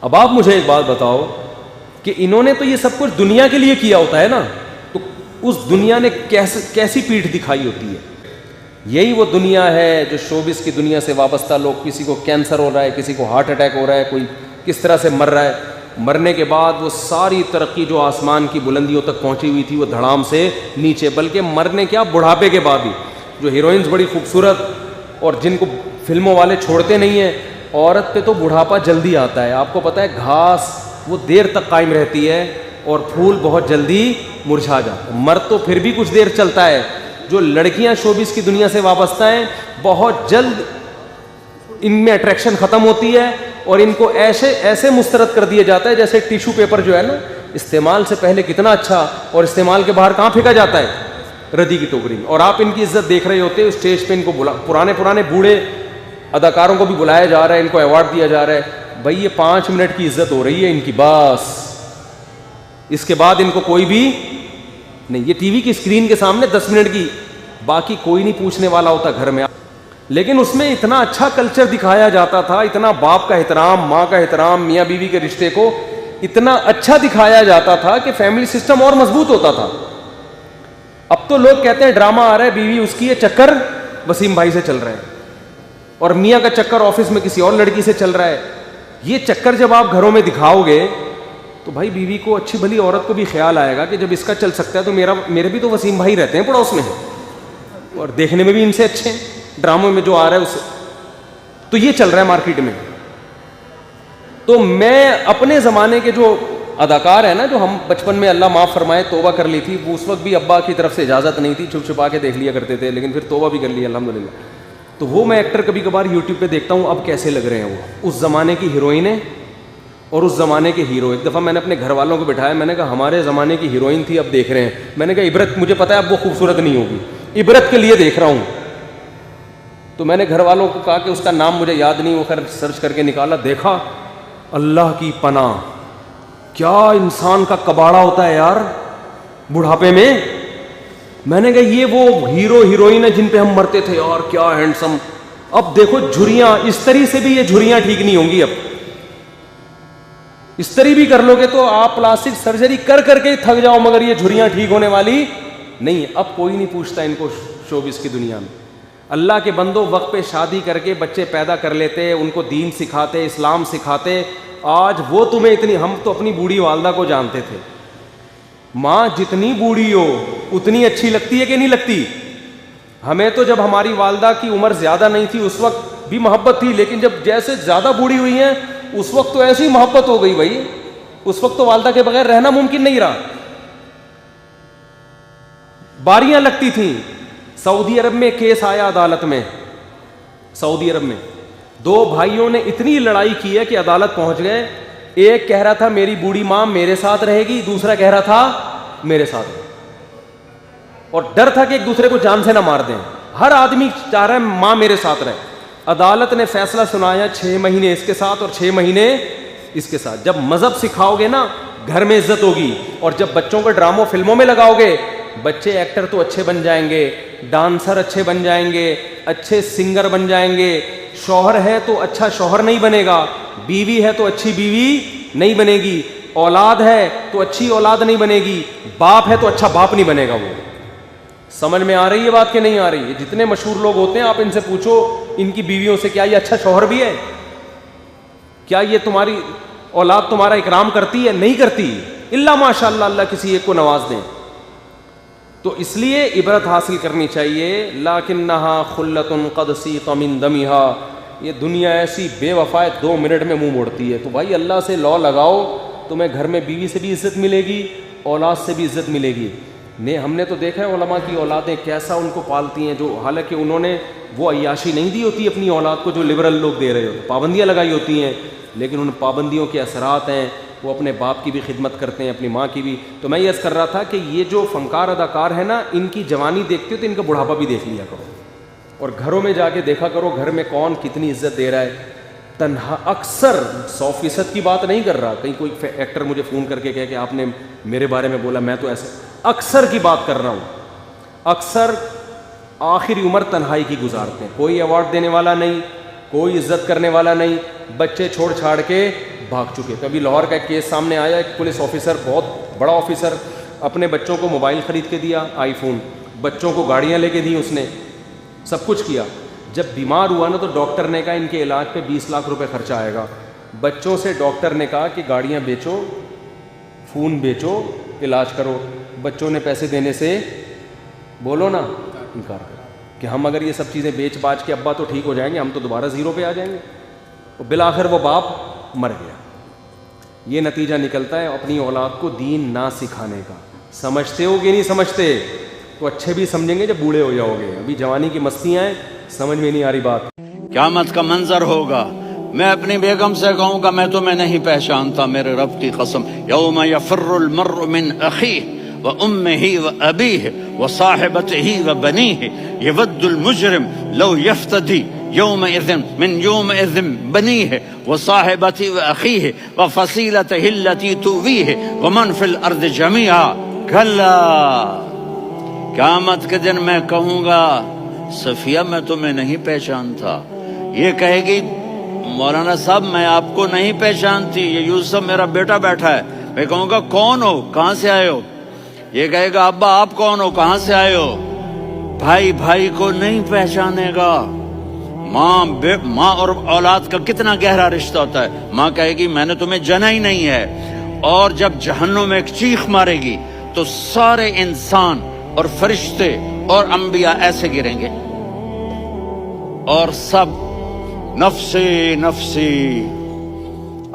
اب آپ مجھے ایک بات بتاؤ کہ انہوں نے تو یہ سب کچھ دنیا کے لیے کیا ہوتا ہے نا, تو اس دنیا نے کیسی پیٹھ دکھائی ہوتی ہے. یہی وہ دنیا ہے جو شوبز کی دنیا سے وابستہ لوگ, کسی کو کینسر ہو رہا ہے, کسی کو ہارٹ اٹیک ہو رہا ہے, کوئی کس طرح سے مر رہا ہے, مرنے کے بعد وہ ساری ترقی جو آسمان کی بلندیوں تک پہنچی ہوئی تھی وہ دھڑام سے نیچے, بلکہ مرنے کیا بڑھاپے کے بعد بھی. جو ہیروئنز بڑی خوبصورت اور جن کو فلموں والے چھوڑتے نہیں ہیں, عورت پہ تو بڑھاپا جلدی آتا ہے. آپ کو پتہ ہے گھاس وہ دیر تک قائم رہتی ہے اور پھول بہت جلدی مرجھا جاتا ہے. مرد تو پھر بھی کچھ دیر چلتا ہے. جو لڑکیاں شوبز کی دنیا سے وابستہ ہیں بہت جلد ان میں اٹریکشن ختم ہوتی ہے اور ان کو ایسے مسترد کر دیا جاتا ہے جیسے ٹیشو پیپر جو ہے نا, استعمال سے پہلے کتنا اچھا اور استعمال کے باہر کہاں پھینکا جاتا ہے, ردی کی ٹوکری میں. اور آپ ان کی عزت دیکھ رہے ہوتے ہیں اسٹیج پہ, ان کو پرانے بوڑھے اداکاروں کو بھی بلایا جا رہا ہے, ان کو ایوارڈ دیا جا رہا ہے. بھائی یہ 5 منٹ کی عزت ہو رہی ہے ان کی بس, اس کے بعد ان کو کوئی بھی نہیں. یہ ٹی وی کی اسکرین کے سامنے 10 منٹ کی, باقی کوئی نہیں پوچھنے والا ہوتا گھر میں. لیکن اس میں اتنا اچھا کلچر دکھایا جاتا تھا, اتنا باپ کا احترام, ماں کا احترام, میاں بیوی کے رشتے کو اتنا اچھا دکھایا جاتا تھا کہ فیملی سسٹم اور مضبوط ہوتا تھا. اب تو لوگ کہتے ہیں ڈرامہ آ رہا ہے, بیوی اس کی ہے, چکر وسیم بھائی سے چل رہا ہے, اور میاں کا چکر آفس میں کسی اور لڑکی سے چل رہا ہے. یہ چکر جب آپ گھروں میں دکھاؤ گے تو بھائی بیوی کو, اچھی بھلی عورت کو بھی خیال آئے گا کہ جب اس کا چل سکتا ہے تو میرے بھی تو وسیم بھائی رہتے ہیں پڑوس میں, اور دیکھنے میں بھی ان سے اچھے ہیں, ڈراموں میں جو آ رہا ہے اس سے. تو یہ چل رہا ہے مارکیٹ میں. تو میں اپنے زمانے کے جو اداکار ہیں نا, جو ہم بچپن میں اللہ معاف فرمائے توبہ کر لی تھی, وہ اس وقت بھی ابا کی طرف سے اجازت نہیں تھی, چھپ چھپا کے دیکھ لیا کرتے تھے, لیکن پھر توبہ بھی کر لی الحمدللہ. تو وہ میں ایکٹر کبھی کبھار یوٹیوب پہ دیکھتا ہوں اب کیسے لگ رہے ہیں وہ, اس زمانے کی ہیروئنیں اور اس زمانے کے ہیرو. ایک دفعہ میں نے اپنے گھر والوں کو بٹھایا, میں نے کہا ہمارے زمانے کی ہیروئن تھی, اب دیکھ رہے ہیں. میں نے کہا عبرت, مجھے پتا ہے اب وہ خوبصورت نہیں ہوگی, عبرت کے لیے دیکھ رہا ہوں. تو میں نے گھر والوں کو کہا کہ اس کا نام مجھے یاد نہیں, وہ خیر سرچ کر کے نکالا, دیکھا, اللہ کی پناہ, کیا انسان کا کباڑا ہوتا ہے یار بڑھاپے میں. میں نے کہا یہ وہ ہیرو ہیروئن ہے جن پہ ہم مرتے تھے یار, کیا ہینڈسم. اب دیکھو جھریاں, استری سے بھی یہ جھریاں ٹھیک نہیں ہوں گی. اب استری بھی کر لو گے تو آپ پلاسٹک سرجری کر کر کے تھک جاؤ, مگر یہ جھریاں ٹھیک ہونے والی نہیں. اب کوئی نہیں پوچھتا ان کو شوبز کی دنیا میں. اللہ کے بندوں وقت پہ شادی کر کے بچے پیدا کر لیتے, ان کو دین سکھاتے, اسلام سکھاتے. آج وہ تمہیں اتنی, ہم تو اپنی بوڑھی والدہ کو جانتے تھے, ماں جتنی بوڑھی ہو اتنی اچھی لگتی ہے کہ نہیں لگتی. ہمیں تو جب ہماری والدہ کی عمر زیادہ نہیں تھی اس وقت بھی محبت تھی, لیکن جب جیسے زیادہ بوڑھی ہوئی ہیں اس وقت تو ایسی محبت ہو گئی بھائی. اس وقت تو والدہ کے بغیر رہنا ممکن نہیں رہا. باریاں لگتی تھیں. سعودی عرب میں کیس آیا عدالت میں, سعودی عرب میں 2 بھائیوں نے اتنی لڑائی کی ہے کہ عدالت پہنچ گئے. ایک کہہ رہا تھا میری بوڑھی ماں میرے ساتھ رہے گی, دوسرا کہہ رہا تھا میرے ساتھ, اور ڈر تھا کہ ایک دوسرے کو جان سے نہ مار دیں. ہر آدمی چاہ رہا ہے ماں میرے ساتھ رہے. عدالت نے فیصلہ سنایا 6 مہینے اس کے ساتھ اور 6 مہینے اس کے ساتھ. جب مذہب سکھاؤ گے نا گھر میں عزت ہوگی, اور جب بچوں کو ڈراموں فلموں میں لگاؤ گے, بچے ایکٹر تو اچھے بن جائیں گے, ڈانسر اچھے بن جائیں گے, اچھے سنگر بن جائیں گے. شوہر ہے تو اچھا شوہر نہیں بنے گا, بیوی ہے تو اچھی بیوی نہیں بنے گی, اولاد ہے تو اچھی اولاد نہیں بنے گی, باپ ہے تو اچھا باپ نہیں بنے گا. وہ سمجھ میں آ رہی ہے بات کہ نہیں آ رہی ہے؟ جتنے مشہور لوگ ہوتے ہیں آپ ان سے پوچھو ان کی بیویوں سے, کیا یہ اچھا شوہر بھی ہے؟ کیا یہ تمہاری اولاد تمہارا اکرام کرتی ہے؟ نہیں کرتی, الا ماشاء اللہ, اللہ کسی ایک کو نواز دیں. تو اس لیے عبرت حاصل کرنی چاہیے. لکنھا خلۃ قد سیق من دمھا, یہ دنیا ایسی بے وفا ہے 2 منٹ میں منہ موڑتی ہے. تو بھائی اللہ سے لا لگاؤ, تمہیں گھر میں بیوی سے بھی عزت ملے گی, اولاد سے بھی عزت ملے گی. ہم نے تو دیکھا ہے علماء کی اولادیں کیسا ان کو پالتی ہیں, جو حالانکہ انہوں نے وہ عیاشی نہیں دی ہوتی اپنی اولاد کو جو لبرل لوگ دے رہے ہوتے, پابندیاں لگائی ہوتی ہیں, لیکن ان پابندیوں کے اثرات ہیں, وہ اپنے باپ کی بھی خدمت کرتے ہیں, اپنی ماں کی بھی. تو میں یہ عرض کر رہا تھا کہ یہ جو فنکار اداکار ہیں نا, ان کی جوانی دیکھتے ہو تو ان کا بڑھاپا بھی دیکھ لیا کرو, اور گھروں میں جا کے دیکھا کرو گھر میں کون کتنی عزت دے رہا ہے. تنہا اکثر 100% کی بات نہیں کر رہا, کہیں کوئی ایکٹر مجھے فون کر کے کہے کہ آپ نے میرے بارے میں بولا, میں تو ایسے اکثر کی بات کر رہا ہوں. اکثر آخری عمر تنہائی کی گزارتے ہیں, کوئی ایوارڈ دینے والا نہیں, کوئی عزت کرنے والا نہیں, بچے چھوڑ چھاڑ کے بھاگ چکے. تو ابھی لاہور کا ایک کیس سامنے آیا, ایک پولیس آفیسر, بہت بڑا آفیسر, اپنے بچوں کو موبائل خرید کے دیا, آئی فون, بچوں کو گاڑیاں لے کے دی, اس نے سب کچھ کیا. جب بیمار ہوا نا تو ڈاکٹر نے کہا ان کے علاج پہ 20 لاکھ روپے خرچہ آئے گا. بچوں سے ڈاکٹر نے کہا کہ گاڑیاں بیچو, فون بیچو, علاج کرو. بچوں نے پیسے دینے سے بولو نا انکار کر کہ ہم اگر یہ سب چیزیں بیچ باچ کے ابا تو ٹھیک ہو جائیں گے, ہم تو دوبارہ زیرو پہ آ جائیں گے. بالآخر وہ باپ مر گیا. یہ نتیجہ نکلتا ہے اپنی اولاد کو دین نہ سکھانے کا. سمجھتے ہو کہ نہیں سمجھتے؟ تو اچھے بھی سمجھیں گے جب بوڑھے ہو جاؤ گے. ابھی جوانی کی مستیاں ہیں, سمجھ میں نہیں آ رہی بات. قیامت کا منظر ہوگا, میں اپنی بیگم سے کہوں گا میں تمہیں نہیں پہچانتا, میرے رب کی قسم. یوم یفر المرء من اخیہ وامہ وابیہ وصاحبتہ وبنیہ یود المجرم لو یفتدی یومئذ من یومئذ بنیہ وصاحبتہ واخیہ وفصیلتہ التی تؤویہ ومن فی الارض جمیعا. کلا, قیامت کے دن میں کہوں گا صفیہ میں تمہیں نہیں پہچانتا. یہ کہے گی مولانا صاحب میں آپ کو نہیں پہچانتی, یہ یوسف میرا بیٹا بیٹھا ہے. میں کہوں گا کون ہو, کہاں سے آئے ہو؟ یہ کہے گا ابا آپ کون ہو, کہاں سے آئے ہو؟ بھائی بھائی کو نہیں پہچانے گا. ماں اور اولاد کا کتنا گہرا رشتہ ہوتا ہے. ماں کہے گی میں نے تمہیں جنا ہی نہیں ہے. اور جب جہنم میں ایک چیخ مارے گی تو سارے انسان اور فرشتے اور انبیاء ایسے گریں گے اور سب نفسی نفسی.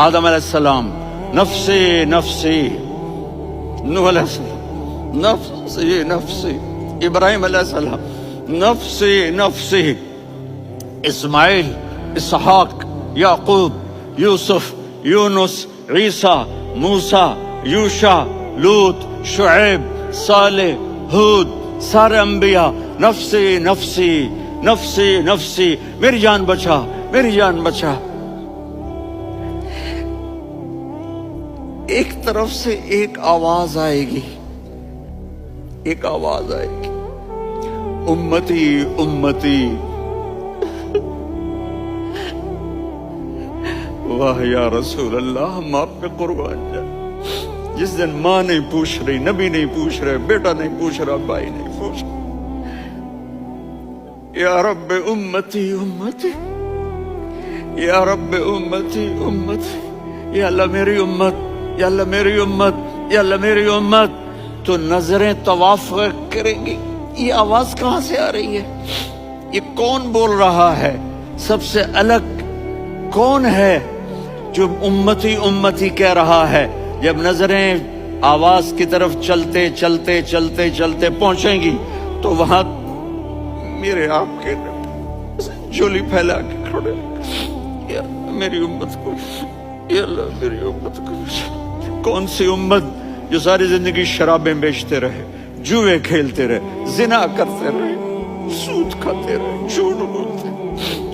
آدم علیہ السلام نفسی نفسی, نوح علیہ السلام نفسی نفسی, ابراہیم علیہ السلام نفسی نفسی, اسماعیل, اسحاق, یعقوب, یوسف, یونس, عیسیٰ, موسیٰ, یوشع, لوط, شعیب, صالح, ہود, سارے انبیاء نفسی نفسی نفسی نفسی, میری جان بچا, میری جان بچا. ایک طرف سے ایک آواز آئے گی, ایک آواز آئے گی, امتی امتی. واہ یا رسول اللہ, ہم آپ پہ قربان جائیں. جس دن ماں نہیں پوچھ رہی, نبی نہیں پوچھ رہے, بیٹا نہیں پوچھ رہا, بھائی نہیں پوچھ رہا, یا رب امتی امتی, یا رب امتی امتی, یا اللہ میری امت, یا اللہ میری امت, یا اللہ میری امت. تو نظریں طواف کریں گی, یہ آواز کہاں سے آ رہی ہے, یہ کون بول رہا ہے, سب سے الگ کون ہے جو امتی امتی کہہ رہا ہے. جب نظریں آواز کی طرف چلتے چلتے چلتے چلتے پہنچیں گی تو وہاں میرے آپ کے جھولی پھیلا کے کھڑے, یا میری امت کو, یا اللہ میری امت کو. کون سی امت جو ساری زندگی شرابیں بیچتے رہے, جوئے کھیلتے رہے, زنا کرتے رہے, سود کھاتے رہے, جھوٹ بولتے,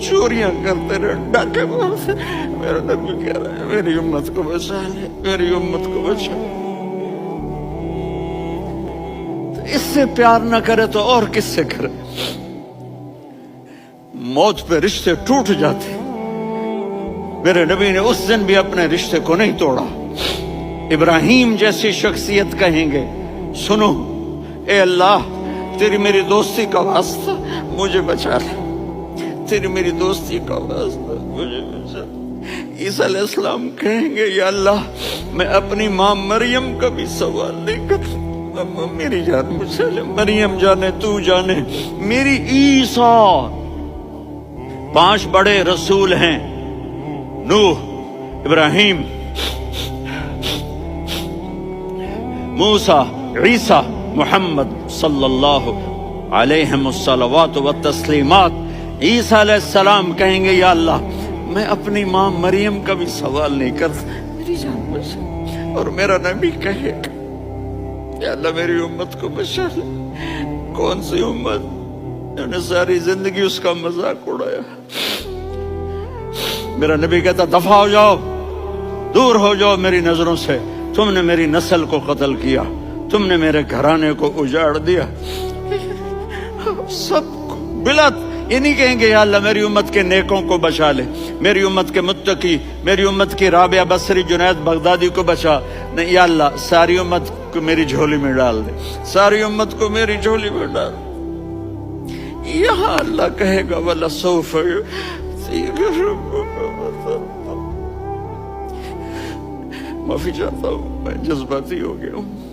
چوریاں کرتے رہے, ڈاکے مارتے. میرا نبی کہہ رہا ہے میری امت کو بچا لے, میری امت کو بچا. اس سے پیار نہ کرے تو اور کس سے کرے. موت پہ رشتے ٹوٹ جاتے, میرے نبی نے اس دن بھی اپنے رشتے کو نہیں توڑا. ابراہیم جیسی شخصیت کہیں گے سنو اے اللہ تیری میری دوستی کا واسطہ مجھے بچا لے, تیری میری دوستی کا واسطہ مجھے بچا. عیسیٰ علیہ السلام کہیں گے یا اللہ میں اپنی ماں مریم کا بھی سوال نہیں کرتا, میری جان بچا لے. مریم جانے تو جانے, میری عیسیٰ. 5 بڑے رسول ہیں, نوح, ابراہیم, موسیٰ, عیسیٰ, محمد صلی اللہ علیہ الصلوات والتسلیمات. عیسیٰ علیہ السلام کہیں گے یا اللہ میں اپنی ماں مریم کا بھی سوال نہیں کرتا, میری جان بچا. اور میرا نبی کہے گا یا اللہ میری امت کو بچا لے. کون سی امت جنہوں نے ساری زندگی اس کا مذاق اڑایا. میرا نبی کہتا دفع ہو جاؤ, دور ہو جاؤ میری نظروں سے, تم نے میری نسل کو قتل کیا, تم نے میرے گھرانے کو اجاڑ دیا. سب کو بلا یہ نہیں کہیں گے یا اللہ میری امت کے نیکوں کو بچا لے، میری امت کے متقی، میری امت کی رابعہ بصری جنید بغدادی کو بچا، نہیں یا اللہ ساری امت کو میری جھولی میں ڈال دے، ساری امت کو میری جھولی میں ڈال دے۔ یہاں اللہ کہے گا وَلَسَوْفَ يُعْطِيكَ رَبُّكَ۔ معافی چاہتا ہوں، میں جذباتی ہو گیا ہوں۔